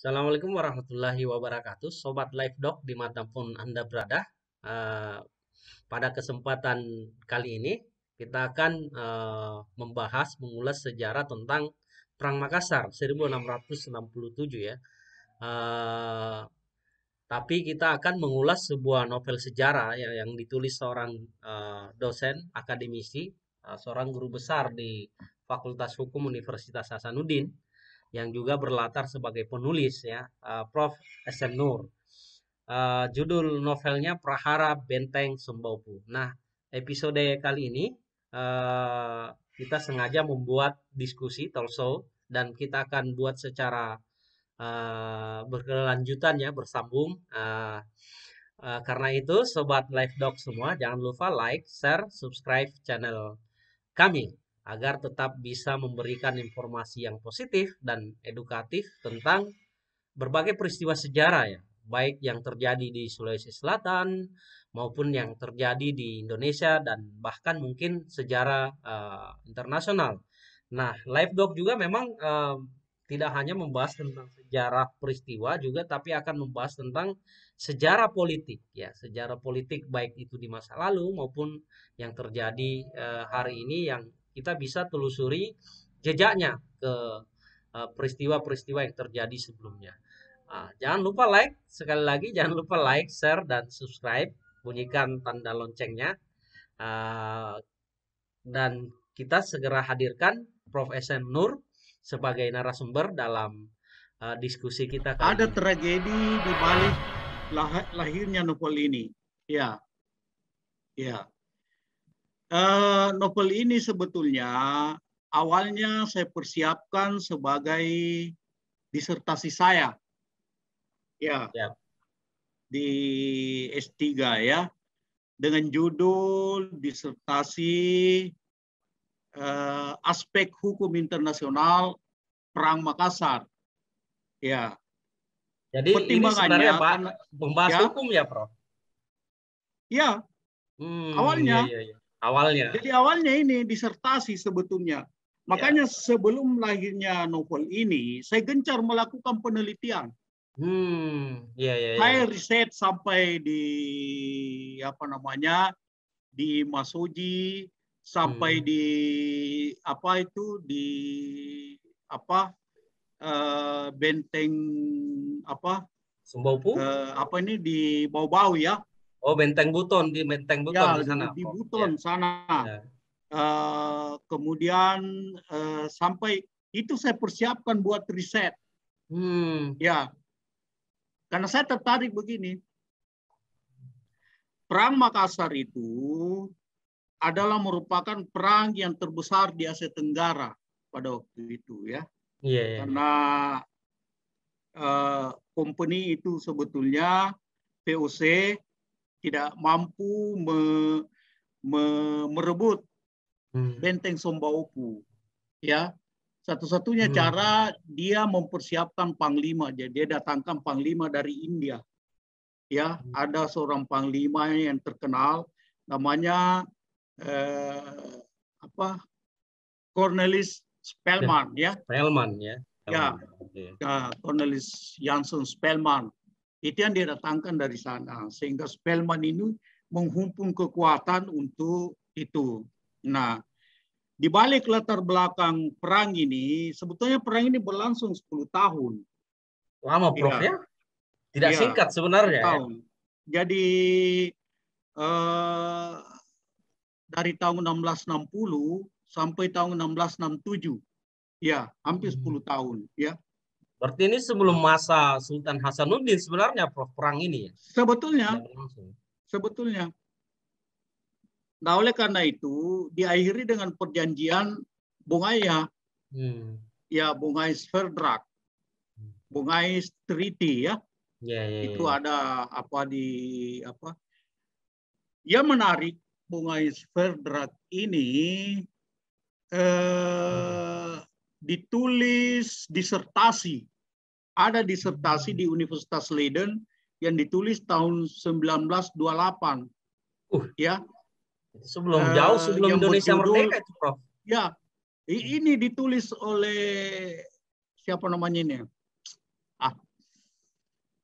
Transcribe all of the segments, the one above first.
Assalamualaikum warahmatullahi wabarakatuh, Sobat Live Doc dimanapun Anda berada. Eh, Pada kesempatan kali ini kita akan membahas, mengulas sejarah tentang Perang Makassar 1667 ya. Eh, tapi kita akan mengulas sebuah novel sejarah yang ditulis seorang dosen akademisi, seorang guru besar di Fakultas Hukum Universitas Hasanuddin yang juga berlatar sebagai penulis ya, Prof. SM Nur. Judul novelnya Prahara Benteng Sembaupu. Nah, episode kali ini eh, kita sengaja membuat diskusi talk show dan kita akan buat secara berkelanjutan ya, bersambung. Karena itu, sobat Live Dog semua, jangan lupa like, share, subscribe channel kami agar tetap bisa memberikan informasi yang positif dan edukatif tentang berbagai peristiwa sejarah ya, baik yang terjadi di Sulawesi Selatan maupun yang terjadi di Indonesia dan bahkan mungkin sejarah internasional. Nah, Live Dog juga memang tidak hanya membahas tentang sejarah peristiwa juga, tapi akan membahas tentang sejarah politik ya, sejarah politik baik itu di masa lalu maupun yang terjadi hari ini yang kita bisa telusuri jejaknya ke peristiwa-peristiwa yang terjadi sebelumnya. Jangan lupa like, sekali lagi jangan lupa like, share, dan subscribe. Bunyikan tanda loncengnya. Ah, dan kita segera hadirkan Prof. SM Nur sebagai narasumber dalam diskusi kita kali Ada ini. tragedi di balik lahirnya novel ini. Ya, ya. Novel ini sebetulnya awalnya saya persiapkan sebagai disertasi saya, ya, Ya, di S3 ya, dengan judul disertasi aspek hukum internasional Perang Makassar. Ya, jadi ini sebenarnya pertimbangannya karena membahas ya, hukum ya, Prof. ya Iya, awalnya. iya, iya. Awalnya. Jadi awalnya ini disertasi sebetulnya. Ya. Makanya sebelum lahirnya novel ini, saya gencar melakukan penelitian. Iya, iya, iya. Saya riset sampai di apa namanya di Masoji, sampai Hmm. di apa itu di apa benteng apa Sembaupu? apa ini di Bau-Bau ya, Oh, Benteng Buton ya di sana, di Prof. Ya, Buton sana. ya. Kemudian sampai itu saya persiapkan buat riset Hmm. ya, karena saya tertarik begini. Perang Makassar itu adalah merupakan perang yang terbesar di Asia Tenggara pada waktu itu ya, Iya, iya, iya. karena company itu sebetulnya VOC tidak mampu merebut Hmm. benteng Sombaupu ya. Satu-satunya Hmm. cara dia mempersiapkan panglima. Jadi dia datangkan panglima dari India. Ya, ada seorang panglima yang terkenal namanya apa? Cornelis Ya, Spelman ya. Spellman ya. Ya, Spellman. Oke. Cornelis Janssen Spelman. Itu yang dia datangkan dari sana, sehingga Spelman ini menghimpun kekuatan untuk itu. Nah, di balik latar belakang perang ini, sebetulnya perang ini berlangsung 10 tahun. Lama, Prof Iya, ya? Tidak iya, singkat 10 sebenarnya ya. tahun. Jadi eh, dari tahun 1660 sampai tahun 1667. Ya, hampir Hmm. 10 tahun. Ya, Berarti ini sebelum masa Sultan Hasanuddin sebenarnya, Prof, perang ini ya. Tidak sebetulnya, berlangsung. sebetulnya. Nah, oleh karena itu diakhiri dengan perjanjian Bungaya, Hmm. ya Bungais Verdrag, Bungais Treaty ya. Ya, ya, ya, Itu ya. ada apa di apa? Yang menarik Bungais Verdrag ini eh, ditulis disertasi. Ada disertasi di Universitas Leiden yang ditulis tahun 1928 Uh, ya, jauh sebelum yang Indonesia berjudul merdeka itu, Prof. ya, ini ditulis oleh siapa namanya ini?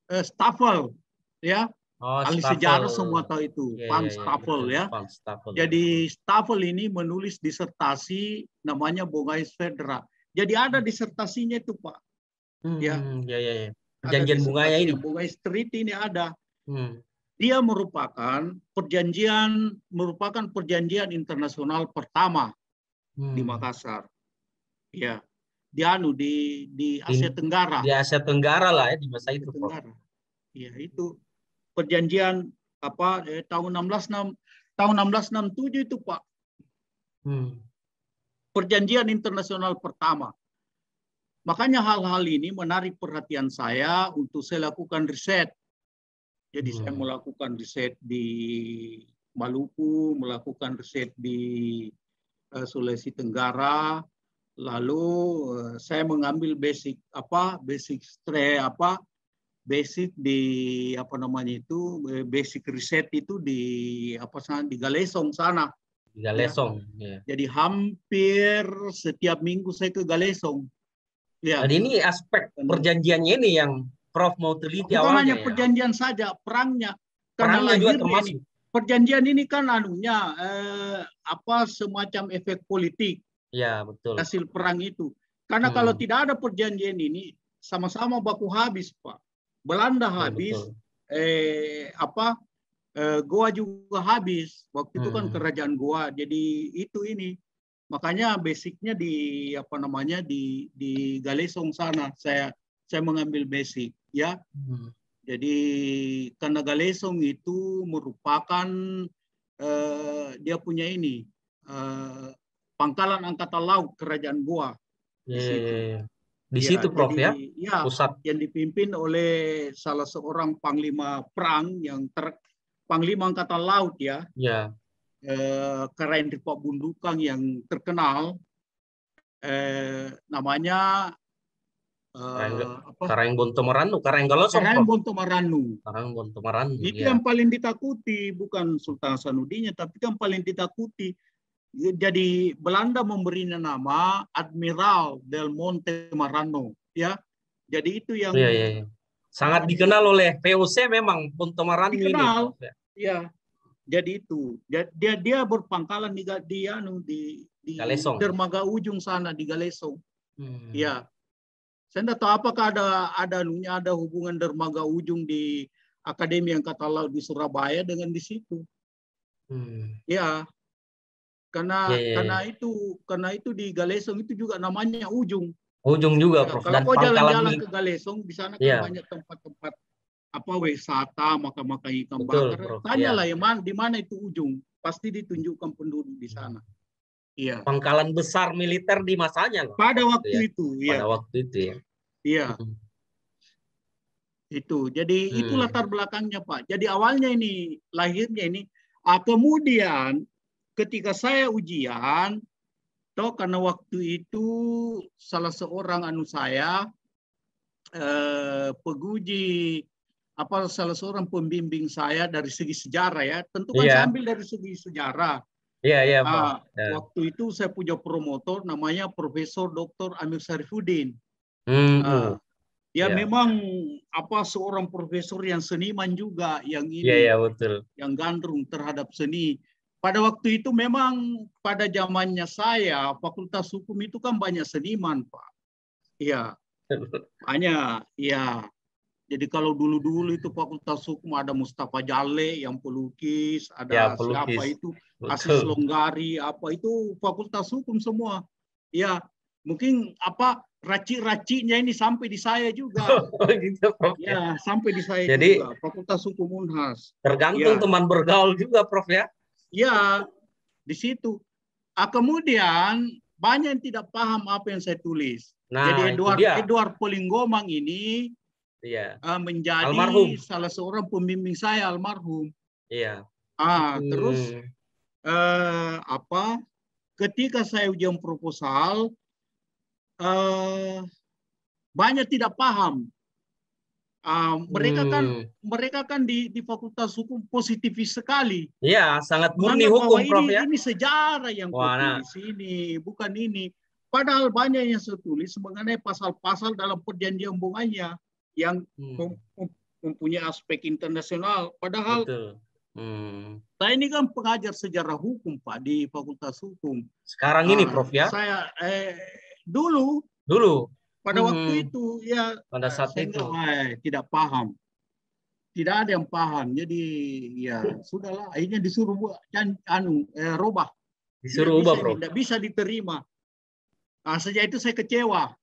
Staffel, ya. Oh, Ahli Staffel. sejarah semua tahu itu, Ya, Van ya, ya, Staffel, betul. ya. Van Staffel. Jadi Staffel ini menulis disertasi namanya Bongais Federa. Jadi ada disertasinya itu, Pak. Ya, Ya, ya, ya. ada Perjanjian bunganya ini. disertasinya. Bongais Treaty ini ada. Hmm. Dia merupakan perjanjian internasional pertama di Makassar. Ya, di Asia Tenggara. Di Asia Tenggara lah ya di masa itu, Prof. Ya, itu perjanjian tahun 1667 itu, Pak. Perjanjian internasional pertama. Makanya hal-hal ini menarik perhatian saya untuk saya lakukan riset. Jadi saya melakukan riset di Maluku, melakukan riset di Sulawesi Tenggara, lalu saya mengambil basic di basic riset itu di Galesong sana. Di Galesong. Ya. Jadi hampir setiap minggu saya ke Galesong. Ya. Jadi ini aspek perjanjiannya ini yang Prof mau teliti bukan awalnya. Bukan hanya perjanjian saja, perangnya. Perangnya juga termasuk. Perjanjian ini kan semacam efek politik. Ya, betul. Hasil perang itu. Karena kalau tidak ada perjanjian ini, sama-sama baku habis, Pak. Belanda habis, Goa juga habis. Waktu itu kan kerajaan Goa. Jadi ini. Makanya basicnya di Galesong sana saya mengambil basic, ya. Jadi karena Galesong itu merupakan dia punya pangkalan angkatan laut kerajaan Goa di situ. Di situ, Prof, jadi, ya. Pusat yang dipimpin oleh salah seorang panglima perang panglima angkatan laut, ya. Ya. Keren di Pak Bundukang yang terkenal, namanya Karang Bontomaranu, Karang Galosong. Karang Bontomaranu. Itu yang paling ditakuti, bukan Sultan Hasanuddin, tapi yang paling ditakuti. Jadi Belanda memberinya nama Admiral del Monte Marano, ya. Jadi itu yang sangat dikenal oleh VOC memang Bontomaranu ini. Ya. Jadi itu dia berpangkalan di Galesong, dermaga ujung sana di Galesong. Ya, saya tidak tahu apakah ada hubungan dermaga ujung di Akademi Angkatan Laut di Surabaya dengan di situ. Ya, karena itu di Galesong itu juga namanya ujung. Ujung juga, Prof. Kalau kau jalan-jalan ke Galesong, di sana kan banyak tempat-tempat wisata, makan ikan bakar. Tanyalah di mana itu ujung, pasti ditunjukkan penduduk di sana. Iya. Pangkalan besar militer di masanya loh. Pada waktu itu, ya. Pada waktu itu, ya. Iya. Itu. Jadi itu latar belakangnya, Pak. Jadi awalnya lahirnya kemudian ketika saya ujian, karena waktu itu salah seorang peguji salah seorang pembimbing saya dari segi sejarah, ya. Tentu kan saya ambil dari segi sejarah. Iya, Pak. Waktu itu saya punya promotor namanya Profesor Dr. Amir Syarifuddin. Dia memang seorang profesor yang seniman juga, yang betul. Yang gandrung terhadap seni. Pada waktu itu memang pada zamannya saya, Fakultas Hukum itu kan banyak seniman, Pak. Iya. Banyak, ya. Jadi kalau dulu-dulu itu Fakultas Hukum ada Mustafa Jaleh yang pelukis, ada siapa itu, Asis Longgari, itu Fakultas Hukum semua. Ya, mungkin racik-raciknya ini sampai di saya juga. Gitu, Prof. Ya, sampai di saya jadi, juga. Fakultas Hukum Unhas. Tergantung teman bergaul juga, Prof, ya. Ya, di situ. Kemudian banyak yang tidak paham apa yang saya tulis. Jadi Edward Polinggomang ini menjadi almarhum. Salah seorang pembimbing saya, almarhum. Iya. Terus ketika saya ujian proposal, banyak tidak paham. Mereka kan di Fakultas Hukum positifis sekali. Iya, sangat murni hukum, Prof, ya. Ini sejarah yang tulis ini, bukan ini. Padahal banyak yang saya tulis mengenai pasal-pasal dalam perjanjian bunganya yang mempunyai aspek internasional. Padahal betul. Hmm. saya ini kan pengajar sejarah hukum Pak di Fakultas Hukum. Sekarang ini Prof ya? Saya dulu Dulu. pada waktu Hmm. itu ya Pada saat saya itu. tidak paham. Tidak ada yang paham. Jadi ya sudahlah. Akhirnya disuruh buat robah. Tidak Disuruh bisa ubah, ini, Prof. tidak bisa diterima. Sejak itu saya kecewa.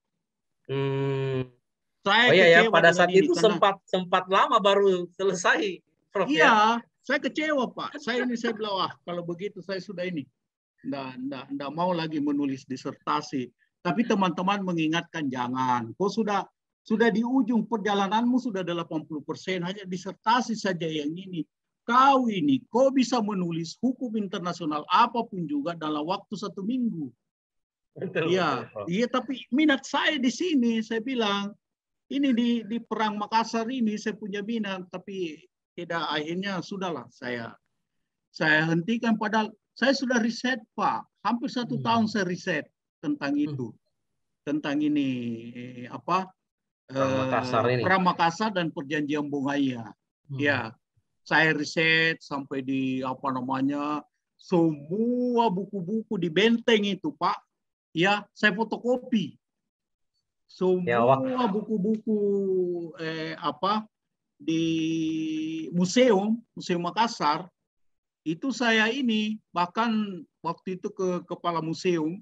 Hmm. Saya Oh iya ya, kecewa pada dengan saat ini itu karena sempat lama baru selesai, Prof ya. iya, saya kecewa Pak. Saya bilang, wah kalau begitu saya sudah ini. Nggak mau lagi menulis disertasi. Tapi teman-teman mengingatkan jangan. Kau sudah di ujung perjalananmu sudah 80%, hanya disertasi saja yang ini. Kau bisa menulis hukum internasional apapun juga dalam waktu 1 minggu. Betul, betul, Iya, Prof. iya tapi minat saya di sini, saya bilang ini di Perang Makassar ini saya punya minat, tapi tidak, akhirnya sudahlah saya hentikan. Padahal saya sudah riset Pak, hampir 1 tahun saya riset tentang itu, tentang ini Perang Makassar ini. Perang Makassar dan Perjanjian Bongaya. Ya, saya riset sampai di semua buku-buku di benteng itu Pak. Ya, saya fotokopi Ya, semua buku-buku di museum Makassar. Itu saya ini bahkan waktu itu ke kepala museum,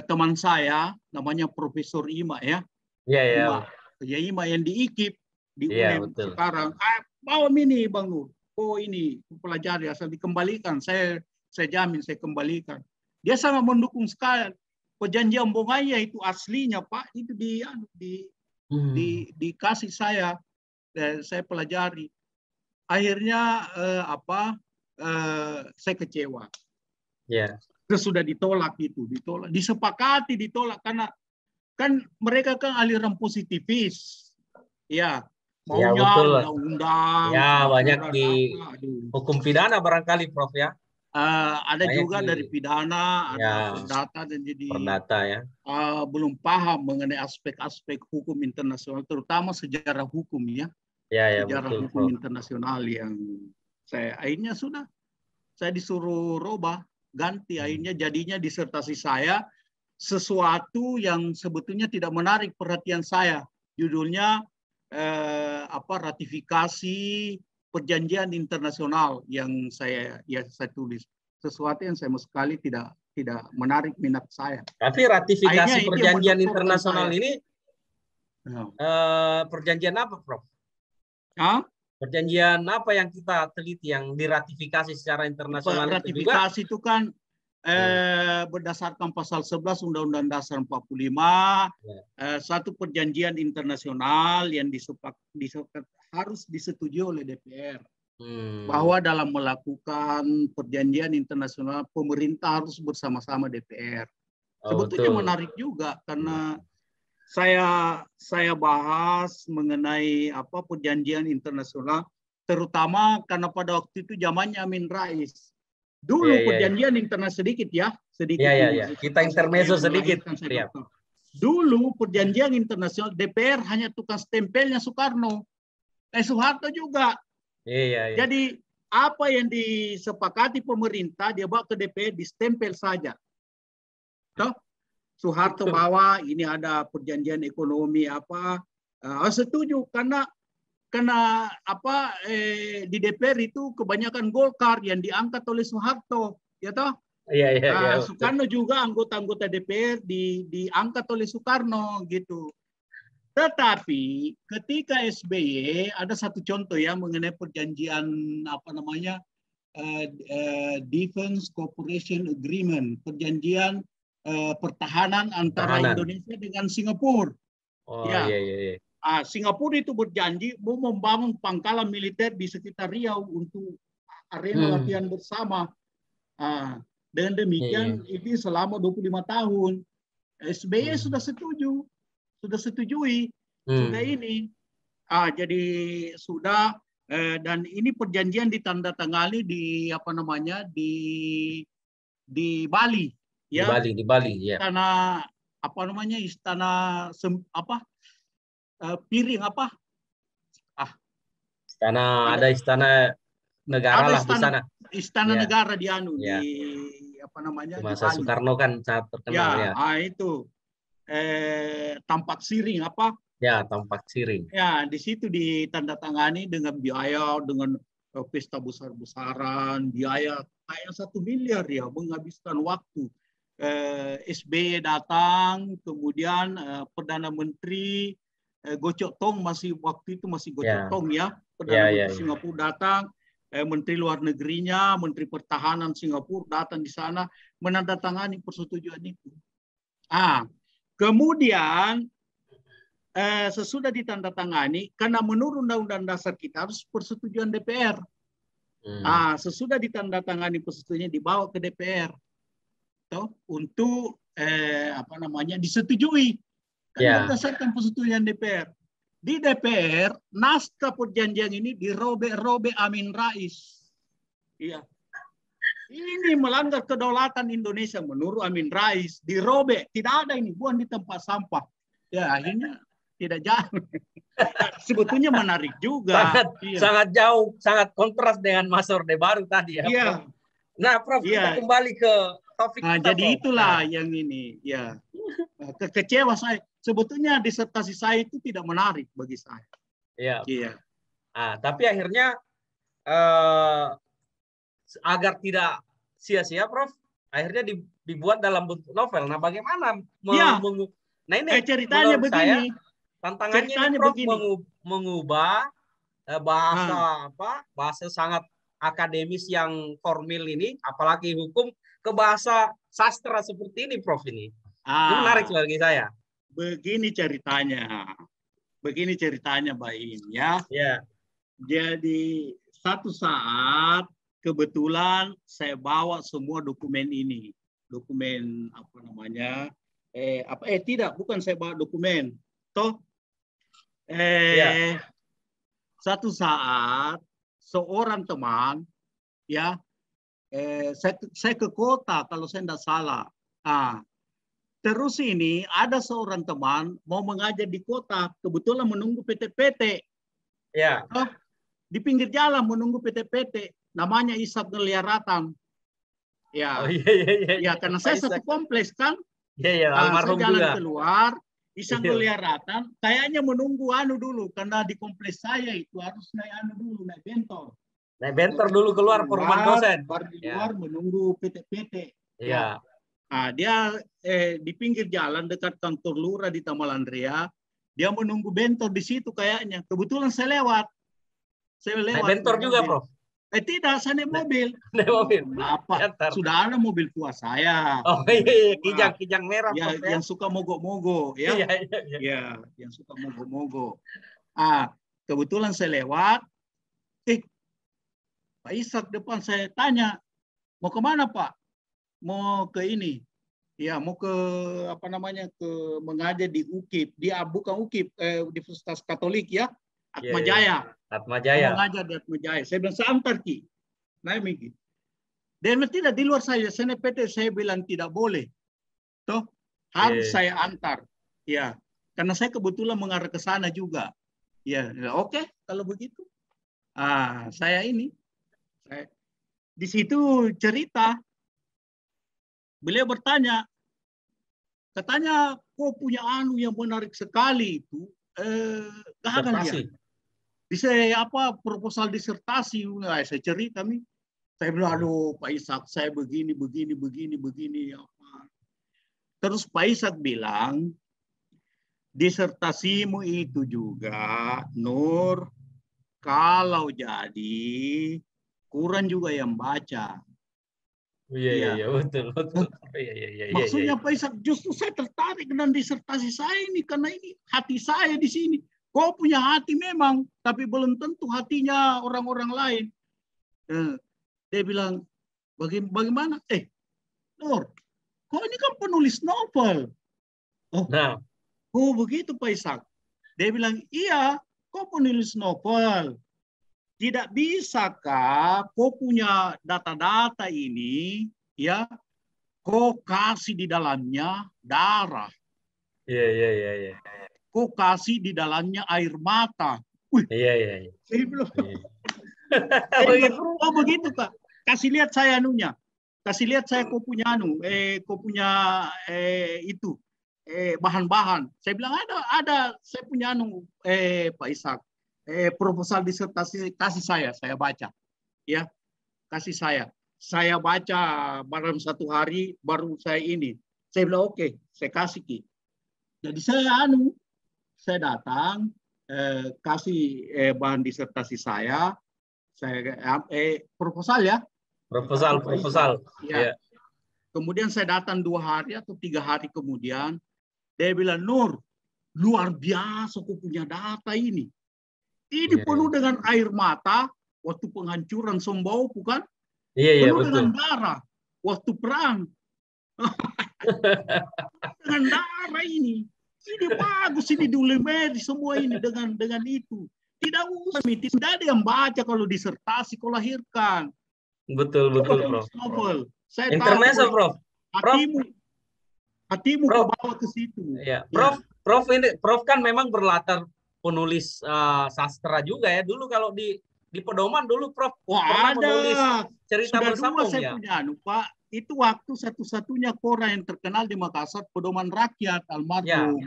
teman saya namanya Profesor Ima ya. iya, iya, Ima yang di IKIP di iya, UNEM betul. sekarang. Bawa ini Bang Nur. Oh ini pelajari asal dikembalikan. Saya jamin saya kembalikan. Dia sangat mendukung sekali. Perjanjian Bongaya itu aslinya Pak, itu dikasih saya pelajari. Akhirnya saya kecewa. Ya. Sudah ditolak, disepakati ditolak karena kan mereka kan aliran positivis, ya Ya, maunya betul. undang-undang, Ya, banyak peraturan di hukum pidana barangkali, Prof ya. ada Banyak juga dari pidana, ada ya, perdata, dan jadi perdata ya. belum paham mengenai aspek-aspek hukum internasional, terutama sejarah hukum ya, Ya, ya, sejarah betul, hukum Prof. internasional yang akhirnya saya disuruh robah, ganti, akhirnya jadinya disertasi saya sesuatu yang sebetulnya tidak menarik perhatian saya. Judulnya ratifikasi perjanjian internasional yang saya tulis. Sesuatu yang sama sekali tidak menarik minat saya. Tapi ratifikasi Akhirnya itu yang perjanjian mendoktorkan internasional saya. ini perjanjian apa, Prof? Perjanjian apa yang kita teliti yang diratifikasi secara internasional itu juga? Ratifikasi itu kan berdasarkan pasal 11 Undang-Undang Dasar 45, satu perjanjian internasional yang harus disetujui oleh DPR. Bahwa dalam melakukan perjanjian internasional, pemerintah harus bersama-sama DPR. Sebetulnya menarik juga karena saya bahas mengenai perjanjian internasional, terutama karena pada waktu itu zamannya Amin Rais. Dulu perjanjian internasional sedikit. Kita intermezzo sedikit. Dulu perjanjian internasional DPR hanya tukang stempelnya Soekarno. Soeharto juga. Jadi apa yang disepakati pemerintah dia bawa ke DPR distempel saja. Soeharto bawa ini ada perjanjian ekonomi setuju karena di DPR itu kebanyakan Golkar yang diangkat oleh Soeharto, ya toh? Soekarno juga anggota-anggota DPR diangkat oleh Soekarno gitu. Tetapi ketika SBY ada satu contoh ya mengenai perjanjian Defense Cooperation Agreement, perjanjian pertahanan antara Indonesia dengan Singapura. Singapura itu berjanji mau membangun pangkalan militer di sekitar Riau untuk arena latihan bersama. Dengan demikian ini selama 25 tahun. SBY sudah setujui, sudah ini. Jadi sudah dan ini perjanjian ditandatangani di di Bali. Ya. Di Bali ya. Istana piring Ada istana negara Ada lah di sana. istana Ya, negara di anu ya. di apa namanya Di di masa Bali. Soekarno kan sangat terkenal Ya, ya. itu Tampak Siring apa? Ya, Tampak Siring. Ya, di situ ditandatangani dengan biaya dengan pesta besar-besaran, biaya kayak 1 miliar ya, menghabiskan waktu. SBY datang, kemudian Perdana Menteri Gocok Tong masih waktu itu masih Gocok Ya, Tong ya, Perdana ya, ya, Menteri ya. Singapura datang, Menteri Luar Negerinya, Menteri Pertahanan Singapura datang di sana menandatangani persetujuan itu. Kemudian sesudah ditandatangani, karena menurut Undang-Undang Dasar kita harus persetujuan DPR. Sesudah ditandatangani persetujuannya dibawa ke DPR, untuk apa namanya disetujui, kan Ya, berdasarkan persetujuan DPR. Di DPR, naskah perjanjian ini dirobek-robek Amin Rais. Iya. Ini melanggar kedaulatan Indonesia menurut Amin Rais. Dirobek, tidak ada ini, buang di tempat sampah. Ya, akhirnya tidak jalan. Sebetulnya menarik juga. sangat sangat jauh, sangat kontras dengan Mas Orde Baru tadi ya, Prof. Iya, Nah, Prof, kita iya. kembali ke topik kita, Jadi Prof. itulah yang ini. Ya, kecewa saya. Sebetulnya disertasi saya itu tidak menarik bagi saya. Iya. Iya. Tapi akhirnya agar tidak sia-sia, Prof, akhirnya dibuat dalam bentuk novel. Nah, bagaimana? Ya, Nah, ini ceritanya menurut saya begini. tantangannya ini, Ceritanya Prof, begini. mengubah bahasa bahasa sangat akademis yang formal ini, apalagi hukum, ke bahasa sastra seperti ini, Prof, ini. Ini menarik bagi saya. Begini ceritanya. Begini ceritanya, Mbak Im, ya. Ya. Jadi satu saat kebetulan saya bawa semua dokumen ini. Dokumen apa namanya? Tidak, bukan saya bawa dokumen. Toh Ya. satu saat seorang teman ya saya ke kota kalau saya tidak salah. Terus ini ada seorang teman mau mengajar di kota, kebetulan menunggu PT-PT. Ya. Di pinggir jalan menunggu PT-PT, namanya Ishak Ngeliaratan. Ya, iya, iya. Ya karena saya satu kompleks kan. Iya, Saya almarhum jalan juga. keluar, Ishak Ngeliaratan, kayaknya menunggu dulu karena di kompleks saya itu harus naik dulu, naik bentor. Naik bentor dulu keluar perumahan dosen. Baru di luar menunggu PT-PT. Iya. Dia di pinggir jalan dekat kantor lurah di Tamalandria, dia menunggu bentor di situ kayaknya. Kebetulan saya lewat. Naik bentor juga, Prof. Tidak, saya naik mobil. Naik mobil. Kenapa? Sudah ada mobil tua saya. Oh iya, kijang merah, ya, Prof, ya. Yang suka mogok-mogok ya. Iya. Yang suka mogok-mogok. Kebetulan saya lewat. Pak Ishak depan saya tanya, mau kemana Pak? Mau ke ini. Ya, mau ke apa namanya? Ke mengajar di UKIP. Dia bukan UKIP, Universitas Katolik ya. Atmajaya. Atmajaya. Mau ngajar di Atmajaya. Saya bilang, saya antar Ki. Nah, begitu. Dan tidak di luar saya PT, saya bilang tidak boleh. Toh, harus saya antar. Ya, karena saya kebetulan mengarah ke sana juga. Ya, oke, kalau begitu. Saya ini. Di situ cerita. Beliau bertanya, katanya kok punya yang menarik sekali itu. Gagal dia. Bisa proposal disertasi. Saya cerita nih. Saya bilang, aduh Pak Ishak, saya begini. Terus Pak Ishak bilang, disertasimu itu juga, Nur, kalau jadi, kurang juga yang baca. Iya, betul. Maksudnya Pak Ishak, justru saya tertarik dengan disertasi saya ini, karena ini hati saya di sini. Kau punya hati memang, tapi belum tentu hatinya orang-orang lain. Dia bilang, bagaimana? Nur, kau ini kan penulis novel. Begitu Pak Ishak. Dia bilang, iya, kau penulis novel. Tidak bisakah kau punya data-data ini, ya, kau kasih di dalamnya darah. Iya. Kau kasih di dalamnya air mata. Wih, Iya, iya, iya. saya bilang, Iya. saya bilang, Begitu. oh begitu Kak. Kasih lihat saya anunya. Kasih lihat saya kau punya kau punya itu bahan-bahan. Saya bilang ada saya punya Pak Ishak. Proposal disertasi kasih saya baca. Ya, kasih saya. Saya baca dalam satu hari baru saya ini. Saya bilang oke, saya kasih Ki. Jadi saya datang kasih bahan disertasi saya proposal ya, Proposal, dikasih Pak Ishak. proposal. Ya. Iya. Kemudian saya datang 2 hari atau 3 hari kemudian, dia bilang, Nur, luar biasa kau punya data ini. Ini Iya, penuh iya. dengan air mata waktu penghancuran Sombau, bukan? Iya, iya, Penuh betul. dengan darah waktu perang. Dengan darah ini. Ini bagus ini diulimeri semua ini dengan itu. Tidak usah, tidak ada yang baca kalau disertasi kau lahirkan. Betul, Coba betul, Prof. tulis novel. Saya tahu Intermezzo, Prof. Prof, hatimu kau Prof. bawa ke situ. Ya, Ya. Prof kan memang berlatar penulis sastra juga ya. Dulu kalau di Pedoman dulu Prof pernah Wah ada. menulis cerita Sudah 2 bersambung saya ya. punya Pak. Itu waktu satu-satunya koran yang terkenal di Makassar, Pedoman Rakyat Ya. almarhum.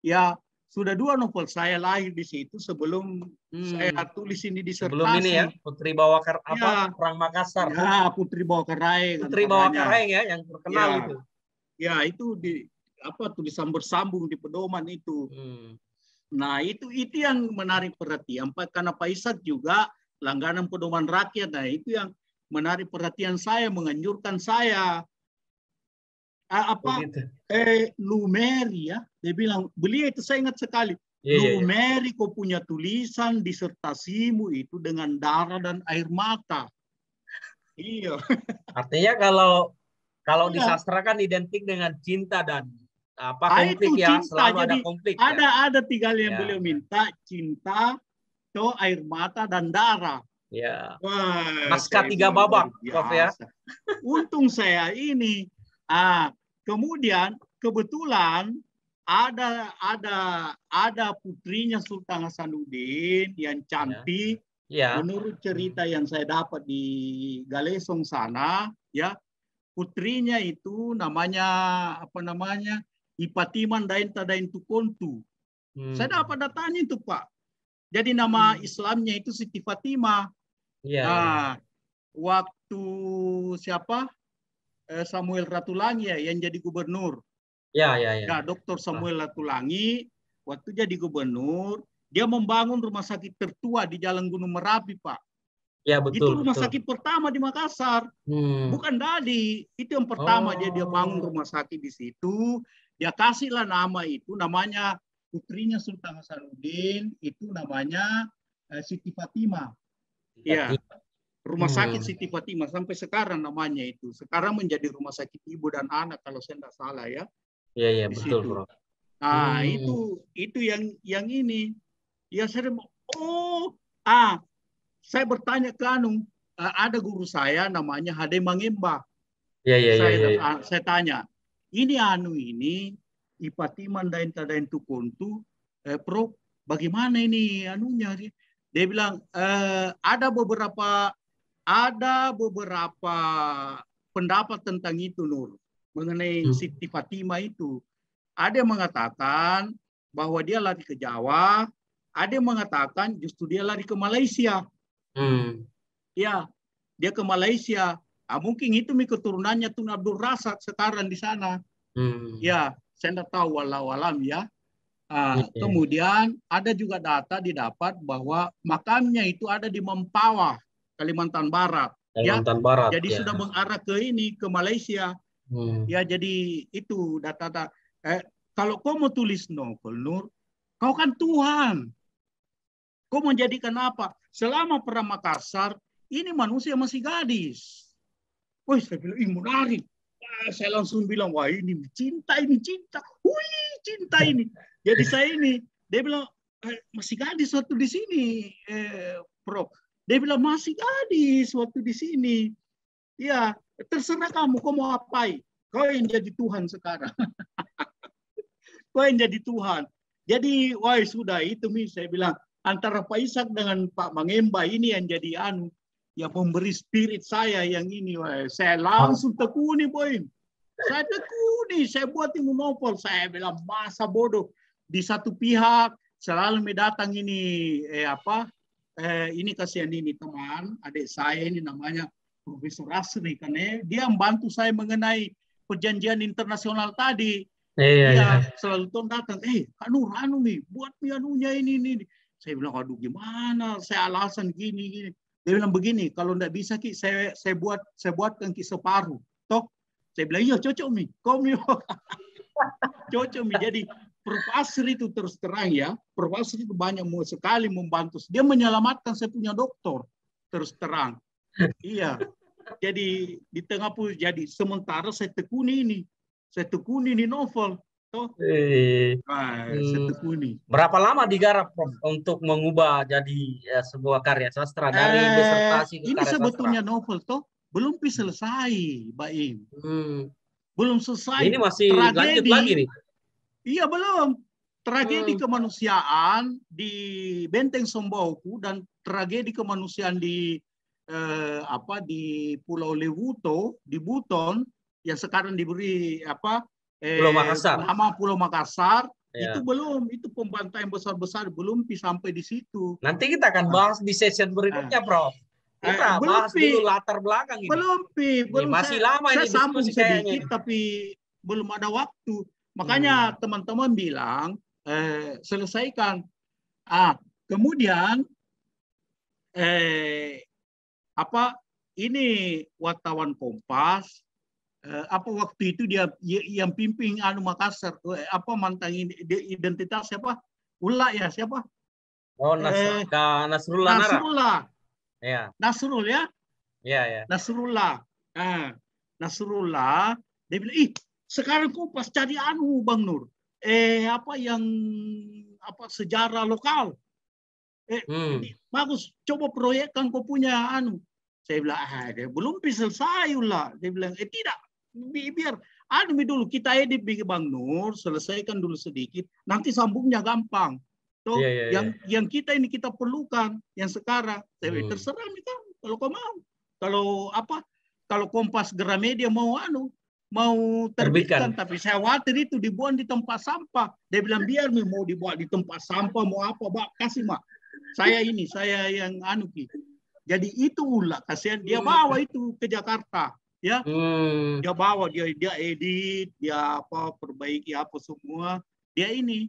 Ya, sudah 2 novel saya lahir di situ sebelum saya tulis ini Sebelum ini ya, disertasi. Putri Bawa Ya, Perang Makassar. ya Putri Bawa Karaeng Putri Bawa antaranya. Karaeng ya yang terkenal Ya, itu. ya itu tulisan bersambung di Pedoman itu. Nah, itu yang menarik perhatian karena Pak Ishak juga langganan Pedoman Rakyat. Nah, itu yang menarik perhatian saya, menganjurkan saya Lumeri ya. Dia bilang, beliau itu saya ingat sekali. Iya, iya, iya. Lumeri kau punya tulisan disertasimu itu dengan darah dan air mata. Iya. Artinya kalau di sastra kan identik dengan cinta dan konflik Itu ya, cinta. selalu ada Jadi konflik ya. ada 3 hal yang Ya. beliau minta, cinta, air mata dan darah. Ya. Wah, Naskah 3 babak, Prof ya. Untung saya ini. Kemudian kebetulan ada putrinya Sultan Hasanuddin yang cantik. Ya. Menurut cerita yang saya dapat di Galesong sana, ya, putrinya itu namanya Ipatiman Dainta Daintukontu. Saya dapat datanya itu Pak. Jadi nama Islamnya itu Siti Fatimah. Ya. Waktu siapa? Samuel Ratulangi ya, yang jadi gubernur. Ya. Dr. Samuel Ratulangi waktu jadi gubernur, dia membangun rumah sakit tertua di Jalan Gunung Merapi, Pak. Ya, betul. Itu rumah sakit pertama di Makassar. Bukan Dadi, itu yang pertama dia bangun rumah sakit di situ. Dia kasihlah nama itu, namanya putrinya Sultan Hasanuddin, itu namanya Siti Fatimah. Iya. Rumah sakit Siti Fatimah sampai sekarang namanya itu. Sekarang menjadi rumah sakit ibu dan anak kalau saya tidak salah ya. Iya, betul, Bro. Nah, itu yang ini. Ya saya saya bertanya ke ada guru saya namanya Hade Mangemba. Iya. Saya tanya, ini ini Ipatiman Dainta Daintukontu, Prof, bagaimana ini anunya? Dia bilang ada beberapa pendapat tentang itu, Nur, mengenai Siti Fatimah itu. Ada yang mengatakan bahwa dia lari ke Jawa, ada yang mengatakan justru dia lari ke Malaysia. Ya, dia ke Malaysia. Mungkin itu keturunannya Tun Abdul Razak sekarang di sana. Ya, saya tidak tahu walau alam ya. Kemudian ada juga data didapat bahwa makamnya itu ada di Mempawah, Kalimantan Barat. Kalimantan Barat. Jadi sudah mengarah ke Malaysia. Ya, jadi itu data. Kalau kau mau tulis novel, Nur, kau kan Tuhan. Kau menjadikan apa? Selama Perang Makassar, ini manusia masih gadis. Wih, saya bilang, menarik. Saya langsung bilang, wah ini cinta. Wih, cinta ini. Jadi saya dia bilang, masih gadis waktu di sini, Prof. Dia bilang, masih gadis waktu di sini. Ya, terserah kamu, kau mau apain. Kau yang jadi Tuhan sekarang. Kau yang jadi Tuhan. Jadi, wah sudah itu, saya bilang, antara Pak Ishak dengan Pak Mangemba ini yang jadi yang memberi spirit saya yang ini. Saya langsung tekuni, boy. Saya tekuni, saya buat ini novel. Saya bilang masa bodoh. Di satu pihak selalu mendatang ini ini kasihan ini teman adik saya ini namanya Profesor Asri, karena dia membantu saya mengenai perjanjian internasional tadi. Iya, iya. Dia selalu datang, Nur, nih, buat anunya ini. Saya bilang, aduh gimana, saya alasan gini. Dia bilang begini, kalau enggak bisa Ki, saya buatkan Ki separuh. Toh, saya bilang, iya cocok Mi, cocok Mi. Jadi Prof. Asri itu terus terang ya, Prof. Asri itu banyak sekali membantu. Dia menyelamatkan saya punya doktor, terus terang. Iya, jadi di tengah pun jadi sementara saya tekuni ini novel, toh. Saya tekuni. Berapa lama digarap, Prof, untuk mengubah jadi sebuah karya sastra dari disertasi ke Ini karya sastra? sebetulnya novel toh belum selesai, Baim. Hmm. Belum selesai. Ini masih lanjut lagi Tragedi, nih. iya belum. Tragedi kemanusiaan di Benteng Sombauku dan tragedi kemanusiaan di di Pulau Lewuto, di Buton, yang sekarang diberi Pulau Makassar. nama Pulau Makassar, itu Ya. belum, itu pembantaian besar-besar belum sampai di situ. Nanti kita akan bahas di session berikutnya, Prof. Kita Belum bahas dulu latar belakang ini. Ini belum masih lama saya ini sambung diskusi kayaknya sedikit ini. tapi belum ada waktu. Makanya teman-teman bilang selesaikan. Kemudian ini wartawan Kompas waktu itu dia yang pimpin Makassar mantan identitas siapa? Ulla ya siapa? Oh, Nasrullah Nara. Nasrullah. Ya. Nasrul ya? Ya, ya. Nasrullah. Nasrullah dia bilang, sekarang Kompas cari Bang Nur. Sejarah lokal. Bagus, coba proyekkan kau punya Saya bilang, dia belum selesai lah. Dia bilang, tidak, biar dulu kita edit Bang Nur, selesaikan dulu sedikit, nanti sambungnya gampang. Toh, yang kita ini kita perlukan, yang sekarang. Saya bilang, terserah nih kan, kalau kau mau. Kalau Kompas Gramedia mau terbitkan, tapi saya khawatir itu dibuang di tempat sampah. Dia bilang, biar mau dibuat di tempat sampah, mau apa, kasih Mak. Saya yang Jadi itu ulah kasihan dia bawa itu ke Jakarta, ya. Dia bawa dia edit, dia perbaiki apa semua. Dia ini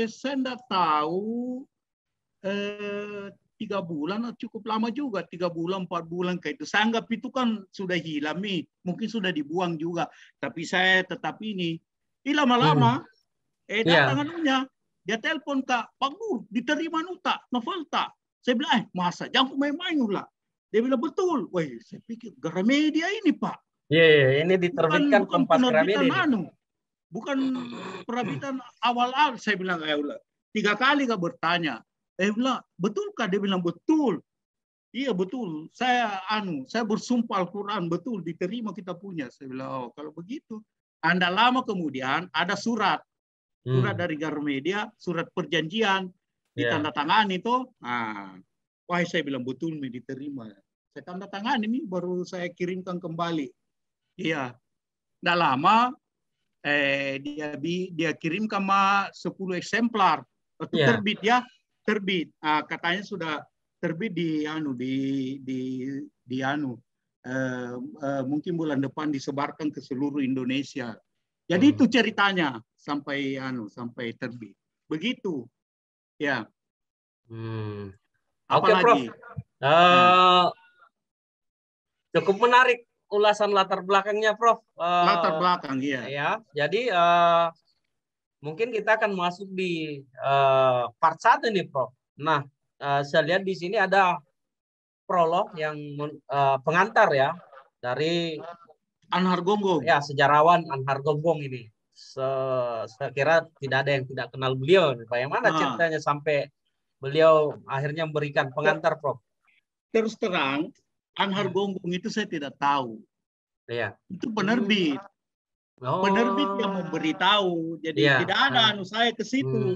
saya enggak tahu 3 bulan cukup lama juga, 3 bulan 4 bulan kayak itu. Saya anggap itu kan sudah hilang nih, mungkin sudah dibuang juga. Tapi saya tetap ini. Lama-lama datang dia telepon Kak, Pak Nur, diterima nuta, novel tak? Saya bilang, masa? Jangan main-main lah. Dia bilang, betul. Wah, saya pikir Gramedia ini, Pak. Iya, ini diterbitkan bukan Kompas penerbitan Gramedia. Bukan penerbitan awal-awal. Saya bilang, 3 kali Kak bertanya. Bilang, betulkah? Dia bilang, betul. Iya, betul. Saya bersumpah Al-Quran, betul, diterima kita punya. Saya bilang, kalau begitu. Anda lama kemudian ada surat dari Gramedia, surat perjanjian ditandatangani itu. Wah, saya bilang betul nih diterima. Saya tanda tangan ini baru saya kirimkan kembali. Iya, tidak lama dia kirimkan 10 eksemplar. Itu terbit ya, terbit. Katanya sudah terbit mungkin bulan depan disebarkan ke seluruh Indonesia. Jadi itu ceritanya sampai terbit. Begitu. Ya. Oke, Prof. Cukup menarik ulasan latar belakangnya, Prof. Latar belakang, iya. Ya, jadi mungkin kita akan masuk di part 1 nih, Prof. Nah, saya lihat di sini ada prolog yang pengantar ya dari Anhar Gonggong. Ya, sejarawan Anhar Gonggong ini. Saya kira tidak ada yang tidak kenal beliau. Bagaimana ceritanya sampai beliau akhirnya memberikan pengantar, Prof? Terus terang, Anhar Gonggong itu saya tidak tahu. Iya. Itu penerbit. Penerbit yang memberitahu. Jadi tidak ada saya ke situ.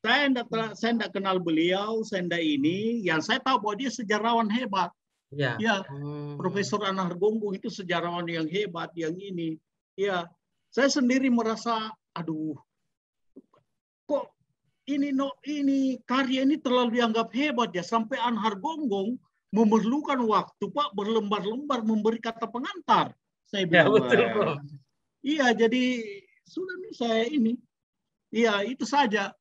saya enggak kenal beliau, saya enggak ini. Yang saya tahu bahwa dia sejarawan hebat. Ya. Ya, Profesor Anargonggo itu sejarawan yang hebat, yang ini. Ya, saya sendiri merasa, aduh, kok ini karya ini terlalu dianggap hebat ya, sampai Anargonggo memerlukan waktu Pak berlembar-lembar memberi kata pengantar. Saya Ya, bilang, betul, Prof. iya, jadi sudah nih saya ini. Iya, itu saja.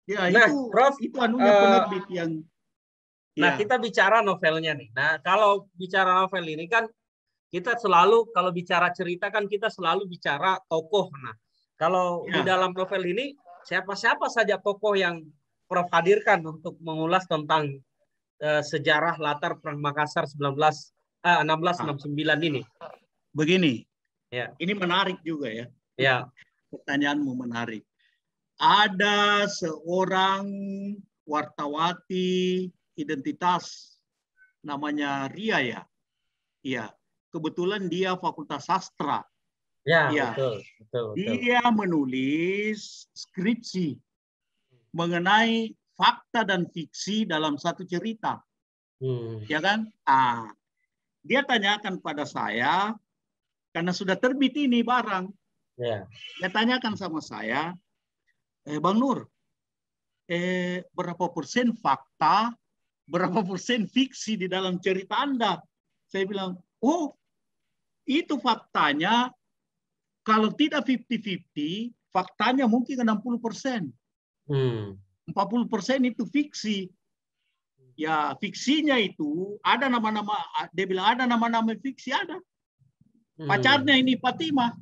Ya, Nah, Prof, itu anunya penerbit yang nah, ya. kita bicara novelnya nih. Nah, kalau bicara novel ini kan kita selalu kalau bicara cerita kan kita selalu bicara tokoh. Nah, kalau di Ya. dalam novel ini siapa-siapa saja tokoh yang Prof hadirkan untuk mengulas tentang sejarah latar Perang Makassar 1669 ini. Begini, Ya. ini menarik juga ya. Ya. Pertanyaanmu menarik. Ada seorang wartawati identitas namanya Ria ya. Iya, kebetulan dia Fakultas Sastra. Ya, Iya. betul. Dia menulis skripsi mengenai fakta dan fiksi dalam satu cerita. Ya kan? Dia tanyakan pada saya, karena sudah terbit ini barang. Ya. Dia tanyakan sama saya, Bang Nur, berapa persen fakta, berapa persen fiksi di dalam cerita Anda? Saya bilang, oh, itu faktanya, kalau tidak 50-50, faktanya mungkin 60%. 40% itu fiksi. Ya, fiksinya itu ada nama-nama, dia bilang ada nama-nama fiksi, ada. Pacarnya ini Fatimah.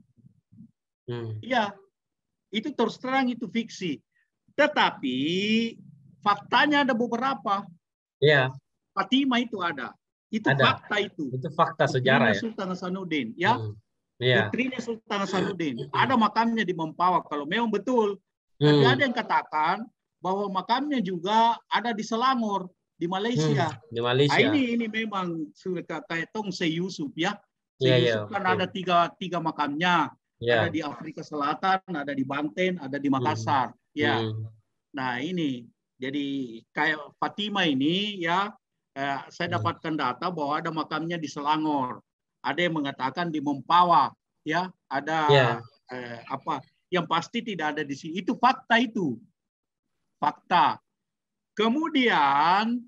Ya, itu terus terang itu fiksi. Tetapi faktanya ada beberapa. Ya. Fatimah itu ada. Itu Ada. fakta itu. Itu fakta Putrinya sejarah ya. Sultan Hasanuddin, ya. Ya. Putrinya Sultan Hasanuddin. Ada makamnya di Mempawah kalau memang betul. Tapi ada yang katakan bahwa makamnya juga ada di Selangor, di Malaysia. Di Malaysia. Ini memang sudah kayak Tong Se Yusuf ya. Se Ya, Yusuf kan ada tiga makamnya. Ya. Ada di Afrika Selatan, ada di Banten, ada di Makassar. Ya. Nah ini, jadi kayak Fatimah ini ya, saya dapatkan data bahwa ada makamnya di Selangor. Ada yang mengatakan di Mempawah, ya. Ada apa? Yang pasti tidak ada di sini. Itu fakta itu. Fakta. Kemudian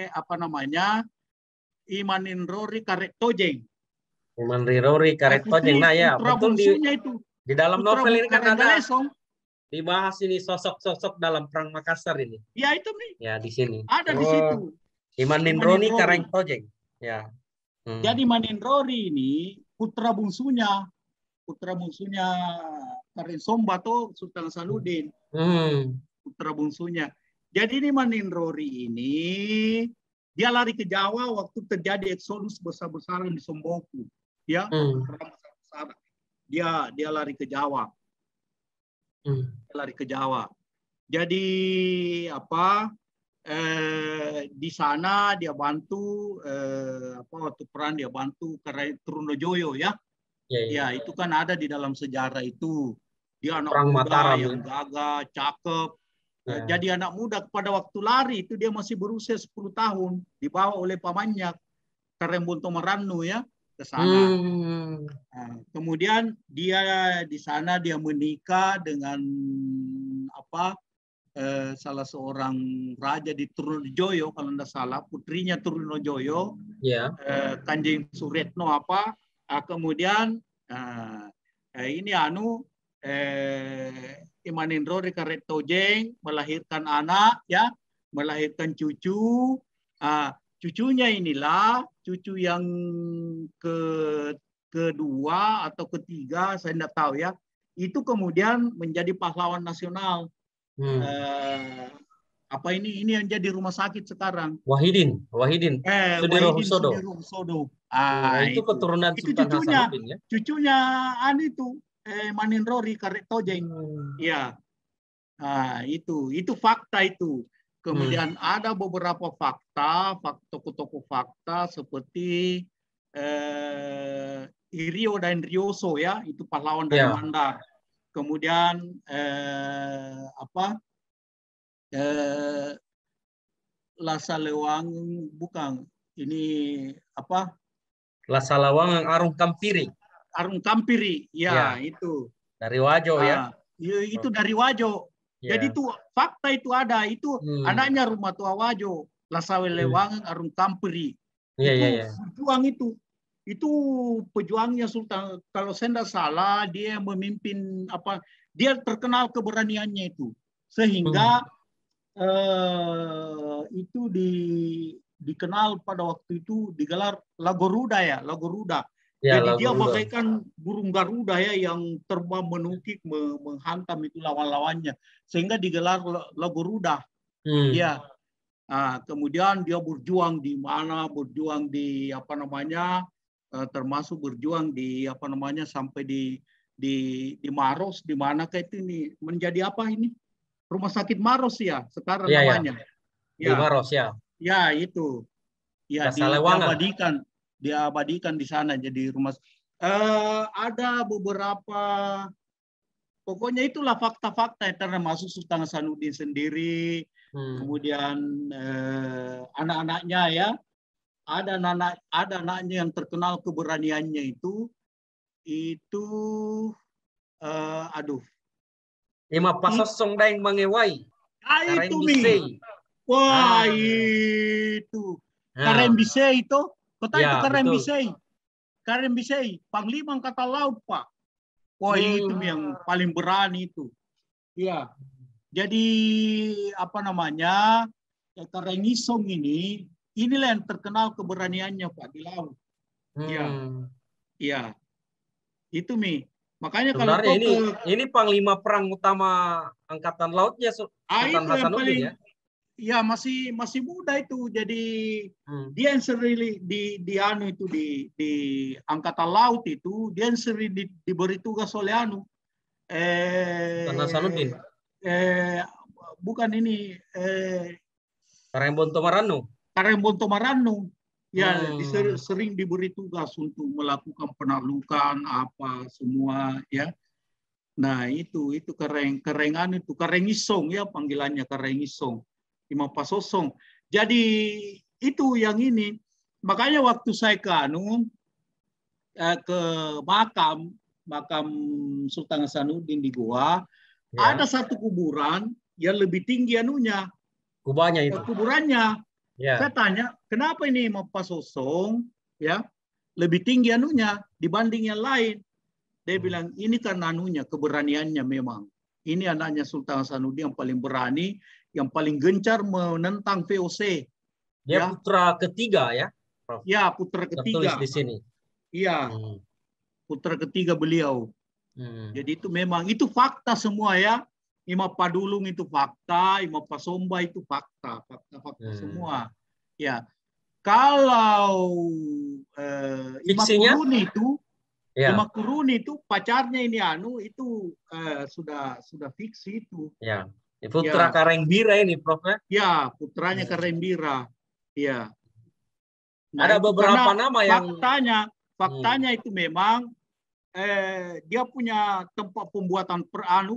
apa namanya? Imaninrori Karektojeng. Imaninrori Karektojeng. Nah ya, putra betul itu. Di dalam novel ini kan ada Lesong. Dibahas ini sosok-sosok dalam Perang Makassar ini. Ya itu nih. Ya di sini. Ada di situ. Imaninrori Karektojeng. Ya. Jadi Maninrori ini putra bungsunya Karen Somba atau Sultan Hasanuddin. Putra bungsunya. Jadi ini Maninrori ini dia lari ke Jawa waktu terjadi eksodus besar-besaran di Somboku. Ya, dia lari ke Jawa. Lari ke Jawa. Jadi apa? Di sana dia bantu waktu perang dia bantu karena Trunojoyo ya. Ya, itu kan ada di dalam sejarah itu. Dia anak Perang muda Mataram, yang gagah, cakep. Jadi anak muda pada waktu lari itu dia masih berusia 10 tahun, dibawa oleh pamannya Karembunto Maranu ya ke sana. Kemudian dia di sana dia menikah dengan salah seorang raja di Trunojoyo kalau tidak salah, putrinya Trunojoyo, Kanjeng Suretno kemudian ini Imaninrori Karektojeng melahirkan anak ya, melahirkan cucu. Cucunya inilah cucu yang kedua atau ketiga, saya tidak tahu ya. Itu kemudian menjadi pahlawan nasional. Ini yang jadi rumah sakit sekarang. Wahidin Sudirohusodo. Itu keturunan Sultan Hasanuddin ya. Cucunya itu Maninrori Karektojeng. Ya. Itu fakta itu. Kemudian ada beberapa fakta, tokoh-tokoh fakta seperti Irio dan Rioso ya, itu pahlawan dari Mandar. kemudian apa Lasa Lewang, bukan ini apa Lasalawang Arung Kampiri. Arung Kampiri, ya Ya, itu. dari Wajo ya. Itu dari Wajo. Jadi Ya. itu fakta itu ada, itu Hmm. anaknya rumah tua Wajo, Lasawe Hmm. Lewang Arung Kampiri. Iya, iya, Itu iya. pejuang itu pejuangnya Sultan. Kalau saya tidak salah, dia memimpin apa? Dia terkenal keberaniannya itu, Hmm. sehingga itu dikenal pada waktu itu digelar Lagoruda ya, Lagoruda. Ya, Jadi Lagu dia Rudo. bagaikan burung Garuda ya yang terbang menukik menghantam itu lawan-lawannya sehingga digelar Lagoruda. Hmm. Ya, kemudian dia berjuang di mana, berjuang di apa namanya, termasuk berjuang di apa namanya sampai di Maros, di mana kayak itu ini menjadi apa ini? Rumah sakit Maros ya sekarang Iya, ya. namanya. Di Ya, Maros ya. ya itu. Ya Lasalewangan. diabadikan di sana jadi rumah. Ada beberapa, pokoknya itulah fakta-fakta yang termasuk Sultan Hasanuddin sendiri, Hmm. kemudian anak-anaknya ya, ada anaknya yang terkenal keberaniannya itu aduh, Ima it, pasosong daeng mangewai. Kareng itu bisei. mi. Wah, Ah. itu. Nah, Karembisei itu. Kota itu ya betul. Karembisei. Karembisei. Panglima Angkatan Laut, Pak. Wah, itu Hmm. yang paling berani itu. Ya. Jadi, apa namanya, Karengisong inilah yang terkenal keberaniannya, Pak, di laut. Ya. Hmm. Ya. Itu, Mi. Makanya kalau Sebenarnya kau ini ke... panglima perang utama angkatan lautnya Sultan itu yang Hasanuddin ya. paling... Ya, masih muda itu. Jadi, Hmm. dia yang sering di anu itu di angkatan laut itu dia yang sering diberi tugas oleh anu Sultan eh, Hasanuddin. eh, bukan ini Karembon Tomarano. Karembon Tomarano ya Hmm. sering diberi tugas untuk melakukan penaklukan apa semua ya. Nah itu kerengan itu Karengisong ya panggilannya Karengisong Imam Pasosong. Jadi itu yang ini makanya waktu saya ke makam makam Sultan Hasanuddin di Goa ada Ya, satu kuburan yang lebih tinggi anunya kubahnya itu. kuburannya. Saya Ya. tanya kenapa ini Imam Pasosong ya lebih tinggi anunya dibanding yang lain. Dia Hmm. bilang ini karena anunya keberaniannya memang. Ini anaknya Sultan Hasanuddin yang paling berani, yang paling gencar menentang VOC. Dia Ya, putra ketiga ya, Prof. ya putra Tertulis ketiga. di sini. Iya, Hmm. putra ketiga beliau. Hmm. Jadi itu memang itu fakta semua ya. Imam Padulung itu fakta, Imam Pasomba itu fakta, fakta-fakta Hmm. semua. Ya, kalau Imam Fiksinya? Kuruni itu Ya, Imam Kuruni itu pacarnya ini anu itu sudah fiksi itu. ya. Putra Ya, Karengbira ini, Prof. Ya. ya putranya Hmm. Karembira. Ya. Nah, Ada itu beberapa karena nama yang faktanya hmm, faktanya itu memang dia punya tempat pembuatan